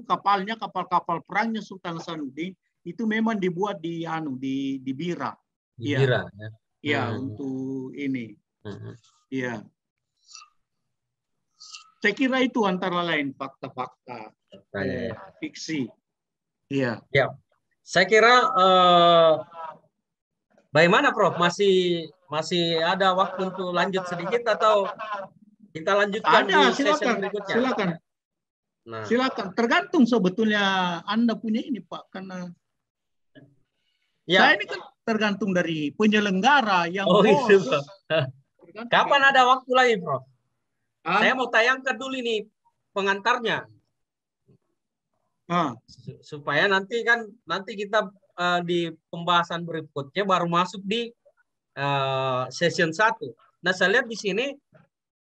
kapalnya kapal-kapal perangnya Sultan Hasanuddin itu memang dibuat di Bira. Iya, dibira. Ya. iya Hmm. untuk ini. Hmm. Iya. Saya kira itu antara lain fakta-fakta Tanya ya. fiksi. Iya. Ya, saya kira bagaimana, Prof? Masih masih ada waktu untuk lanjut sedikit atau kita lanjutkan Ada, di session silakan, berikutnya? silakan, Nah, silakan. Tergantung sebetulnya Anda punya ini, Pak, karena saya ya. ini kan tergantung dari penyelenggara yang Oh itu, host. Prof. Tergantung Kapan dari ada waktu lagi, Prof? Saya ah, mau tayangkan dulu ini pengantarnya ah, supaya nanti kita di pembahasan berikutnya baru masuk di session satu. Nah, saya lihat di sini,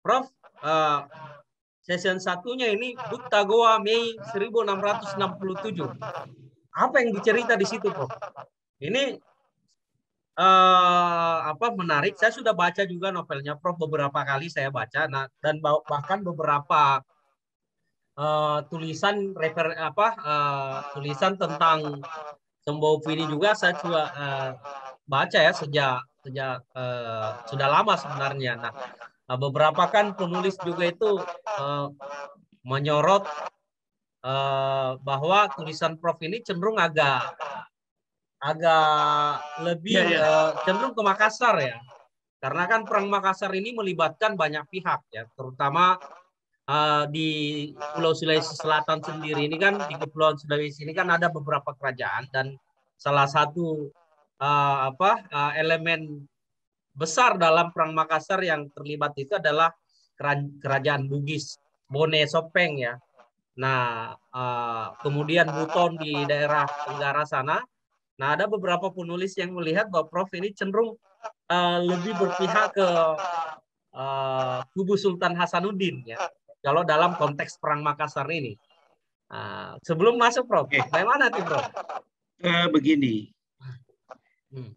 Prof, eh, session satunya ini Buta Goa Mei 1667. Apa yang dicerita di situ, Prof? Ini apa menarik. Saya sudah baca juga novelnya, Prof. Beberapa kali saya baca. Nah, dan bahkan beberapa tulisan tulisan tentang Sembawpi ini juga saya juga baca ya sejak sejak sudah lama sebenarnya. Nah, beberapa kan penulis juga itu menyorot bahwa tulisan Prof ini cenderung agak agak lebih Ya, ya. cenderung ke Makassar ya. Karena kan perang Makassar ini melibatkan banyak pihak ya, terutama di Pulau Sulawesi Selatan sendiri ini kan di Kepulauan Sulawesi ini kan ada beberapa kerajaan dan salah satu elemen besar dalam perang Makassar yang terlibat itu adalah kerajaan Bugis Bone Sopeng ya. Nah, kemudian Buton di daerah Tenggara sana. Nah, ada beberapa penulis yang melihat bahwa Prof ini cenderung lebih berpihak ke kubu Sultan Hasanuddin ya. Kalau dalam konteks perang Makassar ini. Sebelum masuk Prof, bagaimana nih Prof? Begini, Hmm.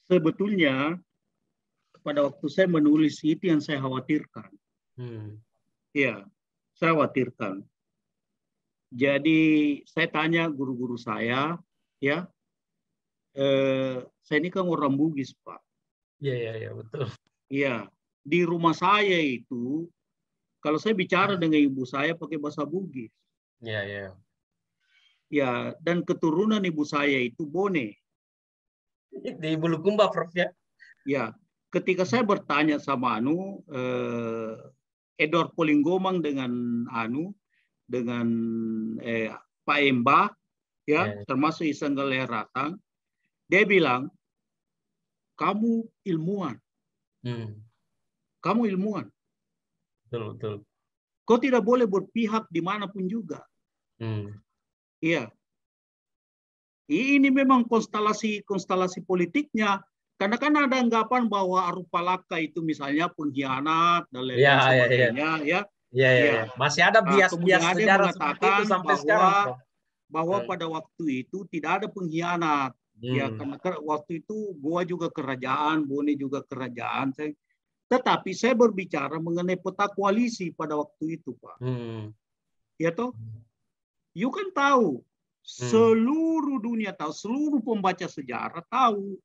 sebetulnya pada waktu saya menulis itu yang saya khawatirkan. Ya, saya khawatirkan. Jadi saya tanya guru-guru saya, ya, saya ini kan orang Bugis, Pak. Iya, betul. Iya, di rumah saya itu, kalau saya bicara dengan ibu saya pakai bahasa Bugis. Iya. Ya, dan keturunan ibu saya itu Bone. Di Bulukumba, Prof ya. Ya, ketika saya bertanya sama Edward Polinggomang dengan Pak Emba, ya, termasuk Isang Ratang, dia bilang, kamu ilmuwan. Kamu ilmuwan. Betul. Kau tidak boleh berpihak dimanapun juga. Iya. Ini memang konstelasi politiknya. Karena kan ada anggapan bahwa Arupalaka itu misalnya pengkhianat dan lain-lain sebagainya. Iya. Masih ada Kemudian bias-bias ada yang sejarah seperti itu mengatakan sampai sekarang, Prof. bahwa pada waktu itu tidak ada pengkhianat. Ya, karena waktu itu Goa juga kerajaan, Bone juga kerajaan. Tetapi saya berbicara mengenai peta koalisi pada waktu itu, Pak. Ya toh? You kan tahu, seluruh dunia tahu, seluruh pembaca sejarah tahu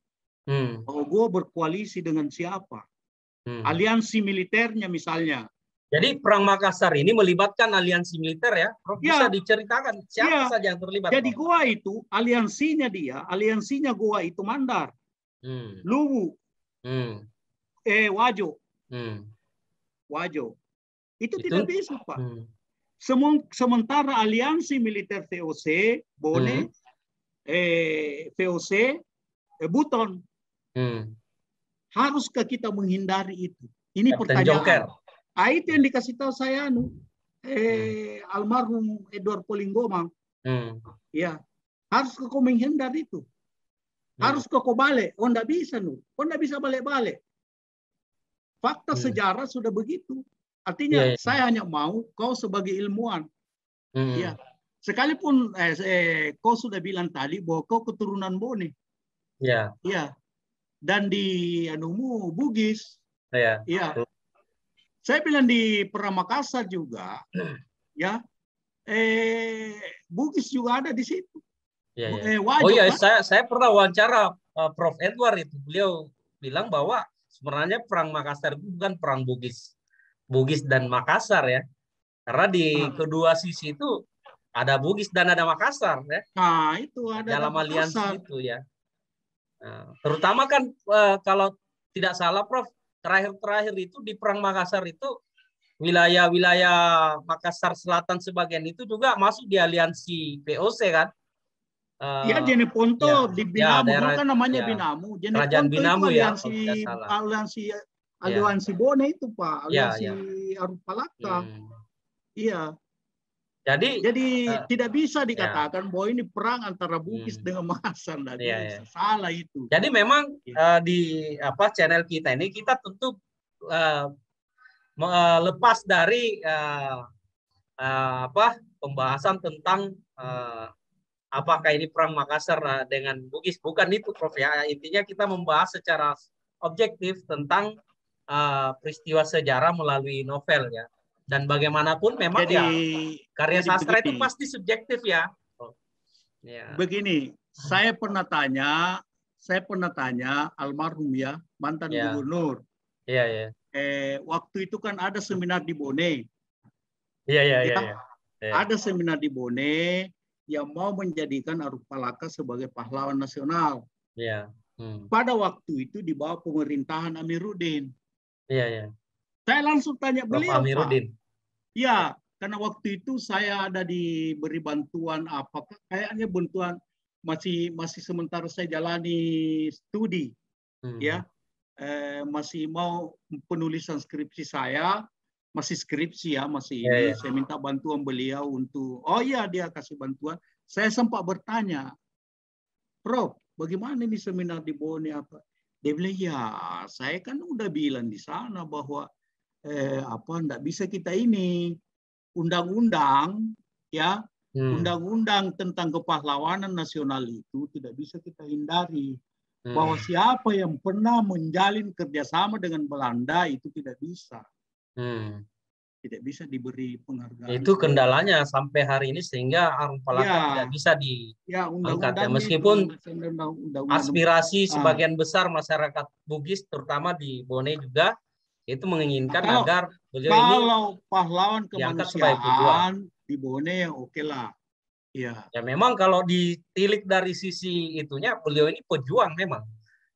bahwa Goa berkoalisi dengan siapa. Aliansi militernya misalnya. Jadi perang Makassar ini melibatkan aliansi militer ya, Prof. Bisa diceritakan siapa saja yang terlibat? Jadi Goa itu aliansinya Goa itu Mandar, Luwu, Wajo. Itu tidak bisa, Pak. Sementara aliansi militer VOC, Bone, VOC, Buton. Haruskah kita menghindari itu? Ini pertanyaan. Itu yang dikasih tahu saya almarhum Edward Polinggomang. Ya, haruskah kau menghindari itu? Haruskah kau balik? Oh, enggak bisa, Kau enggak bisa balik-balik. Fakta sejarah sudah begitu. Artinya saya hanya mau kau sebagai ilmuwan. Ya. Sekalipun kau sudah bilang tadi bahwa kau keturunan Bone. Ya. Dan di Bugis. Ya. Saya bilang di Perang Makassar juga, ya, Bugis juga ada di situ. Saya pernah wawancara Prof Edward itu. Beliau bilang bahwa sebenarnya perang Makassar itu bukan perang Bugis dan Makassar ya, karena di kedua sisi itu ada Bugis dan ada Makassar ya. Nah, itu ada dalam aliansi itu ya. Terutama kan kalau tidak salah Prof, terakhir itu di perang Makassar itu wilayah-wilayah Makassar Selatan sebagian itu juga masuk di aliansi VOC kan. Jeneponto di Binamu dulu kan namanya Binamu. Kerajaan Binamu itu aliansi Bone itu, Pak, aliansi Arupalaka. Iya. Jadi tidak bisa dikatakan bahwa ini perang antara Bugis dengan Makassar. Salah itu. Jadi memang di channel kita ini kita tentu lepas dari pembahasan tentang apakah ini perang Makassar dengan Bugis. Bukan itu, Prof ya. Intinya kita membahas secara objektif tentang peristiwa sejarah melalui novel ya. Dan bagaimanapun memang Jadi ya karya jadi sastra itu begini, pasti subjektif ya. Oh, ya. saya pernah tanya almarhum ya, mantan Ya, gubernur. iya, iya. Waktu itu kan ada seminar di Bone, Iya, iya, iya, ya, iya. Iya. ada seminar di Bone yang mau menjadikan Arif Palaka sebagai pahlawan nasional. Iya. Hmm. Pada waktu itu di bawah pemerintahan Amiruddin. Iya, iya. Saya langsung tanya Prof. beliau, Pak. Amiruddin. Ya, karena waktu itu saya ada diberi bantuan apakah kayaknya bantuan masih masih sementara saya jalani studi, Hmm. ya. Masih mau penulisan skripsi saya, masih skripsi ya, masih Iya, ini. iya. Saya minta bantuan beliau untuk, oh iya dia kasih bantuan. Saya sempat bertanya, Prof, bagaimana ini seminar di Bone apa? Dia bilang, ya saya kan udah bilang di sana bahwa enggak bisa kita ini undang-undang ya, Hmm. undang-undang tentang kepahlawanan nasional itu tidak bisa kita hindari, Hmm. bahwa siapa yang pernah menjalin kerjasama dengan Belanda itu Hmm. tidak bisa diberi penghargaan Itu sebagai kendalanya sampai hari ini sehingga Arung Palaka tidak ya, bisa ya diangkat ya. undang-undangnya itu Meskipun undang-undang aspirasi ah. sebagian besar masyarakat Bugis terutama di Bone juga itu Nah, menginginkan kalau agar beliau ini kalau pahlawan diangkat sebagai pejuang. kemanusiaan di Bone oke lah, ya. Ya memang kalau ditilik dari sisi itunya beliau ini pejuang memang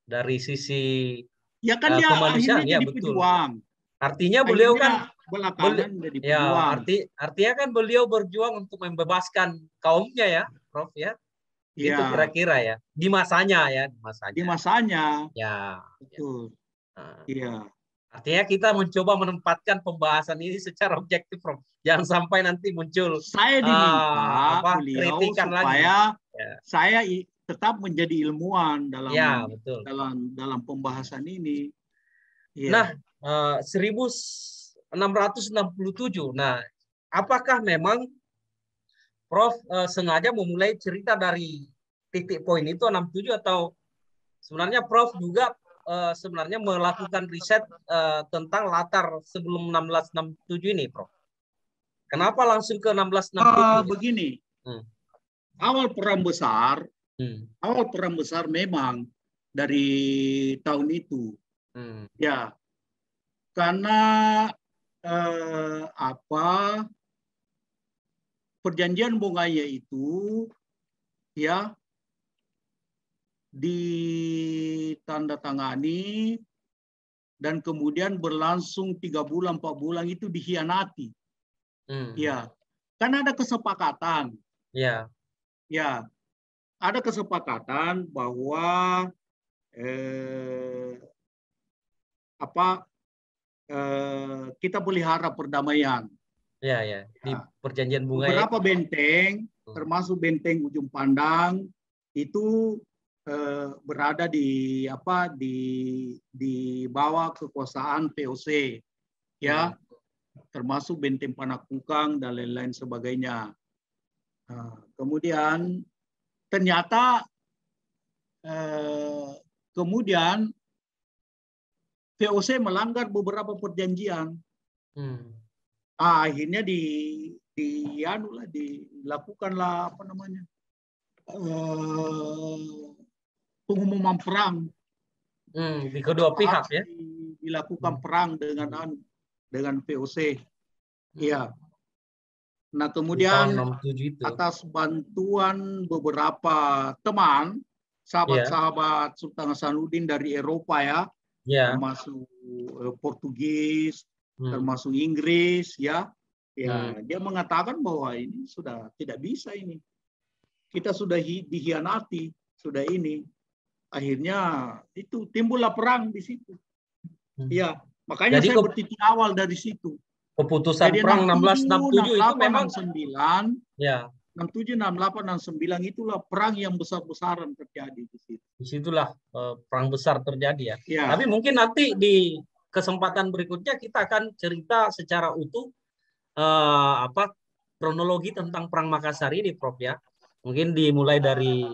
dari sisi Ya kan dia akhirnya kemanusiaan ya jadi betul. pejuang. Artinya beliau Akhirnya kan belakangan jadi ya pejuang. artinya kan beliau berjuang untuk membebaskan kaumnya ya, Prof ya. Gitu Ya, kira-kira ya. Di masanya ya, di di masanya. masanya. Ya, ya. Betul. Nah, Iya. artinya kita mencoba menempatkan pembahasan ini secara objektif, Prof. Jangan sampai nanti muncul Saya diminta beliau kritikan lagi. supaya Ya, saya tetap menjadi ilmuwan ya dalam betul. dalam dalam pembahasan ini. Nah, Iya. 1667. Nah, apakah memang Prof sengaja memulai cerita dari titik poin itu 67 atau sebenarnya Prof juga sebenarnya melakukan riset tentang latar sebelum 1667 ini, Prof? Kenapa langsung ke 1667? Begini, Hmm. awal perang besar, Hmm. awal perang besar memang dari tahun itu. Hmm. Ya, karena apa perjanjian Bongaya itu ya ditandatangani dan kemudian berlangsung 3 bulan 4 bulan itu dikhianati. Hmm. Ya, kan ada kesepakatan. Ya. Ya, ada kesepakatan bahwa kita pelihara perdamaian. Ya, ya. Di Ya. perjanjian bunga itu. Beberapa benteng, termasuk benteng Ujung Pandang, itu berada di bawah kekuasaan VOC, ya, termasuk benteng Panakukang dan lain-lain sebagainya. Kemudian ternyata kemudian VOC melanggar beberapa perjanjian. Akhirnya dilakukanlah apa namanya pengumuman perang. Di kedua pihak ya. Dilakukan perang dengan VOC. Iya. Nah kemudian atas bantuan beberapa teman, sahabat-sahabat Sultan Hasanuddin dari Eropa ya, termasuk Portugis, termasuk Inggris ya, dia mengatakan bahwa ini sudah tidak bisa ini, kita sudah dikhianati, sudah ini, akhirnya itu timbullah perang di situ. Ya, makanya jadi saya bertitik awal dari situ. Keputusan Jadi perang 1667 itu memang 67, 68, ya 67, 68, 69 itulah perang yang besar-besaran terjadi di situ. Disitulah perang besar terjadi ya. Ya. Tapi mungkin nanti di kesempatan berikutnya kita akan cerita secara utuh kronologi tentang perang Makassar ini, Prof ya. Mungkin dimulai dari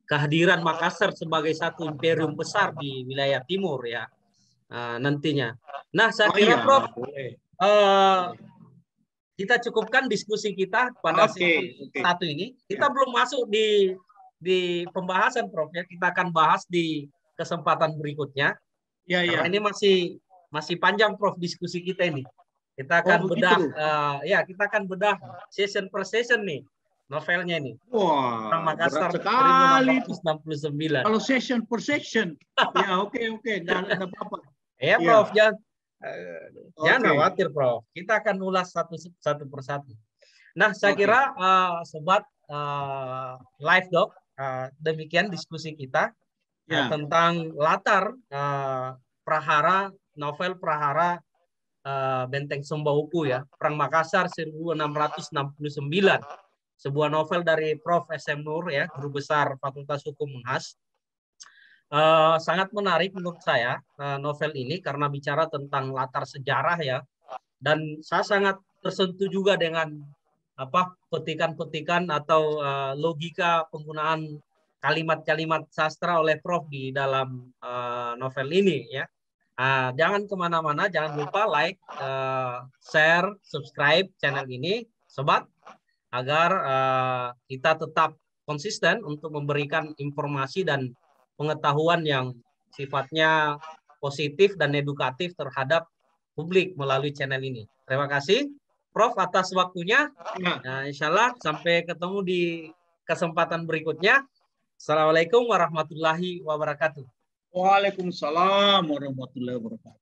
kehadiran Makassar sebagai satu imperium besar di wilayah timur ya nantinya. Nah, saya kira Prof, boleh. eh, kita cukupkan diskusi kita pada sesi Oke. satu ini. Kita belum masuk di pembahasan, Prof. Ya, kita akan bahas di kesempatan berikutnya. Ya, Karena ya. ini masih panjang, Prof, diskusi kita ini. Kita Oh, akan bedah, begitu. kita akan bedah session per session nih, novelnya ini. Orang Wah, berat Makassar sekali itu. 1669. Kalau section per section. Ya, oke. Nggak apa-apa. Ya, Ya, Prof, jangan oke. khawatir, Prof. Kita akan ulas satu persatu. Nah, saya Oke. kira sobat live doc, demikian diskusi kita Ya, tentang latar prahara novel prahara Benteng Sembawuku ya, Perang Makassar 1669. Sebuah novel dari Prof. SM Nur ya, Guru Besar Fakultas Hukum Unhas. Sangat menarik menurut saya novel ini karena bicara tentang latar sejarah ya, dan saya sangat tersentuh juga dengan apa petikan-petikan atau logika penggunaan kalimat-kalimat sastra oleh Prof di dalam novel ini ya. Jangan kemana-mana, jangan lupa like, share, subscribe channel ini, sobat, agar kita tetap konsisten untuk memberikan informasi dan pengetahuan yang sifatnya positif dan edukatif terhadap publik melalui channel ini. Terima kasih, Prof, atas waktunya. ya. Nah, insya Allah sampai ketemu di kesempatan berikutnya. Assalamualaikum warahmatullahi wabarakatuh. Waalaikumsalam warahmatullahi wabarakatuh.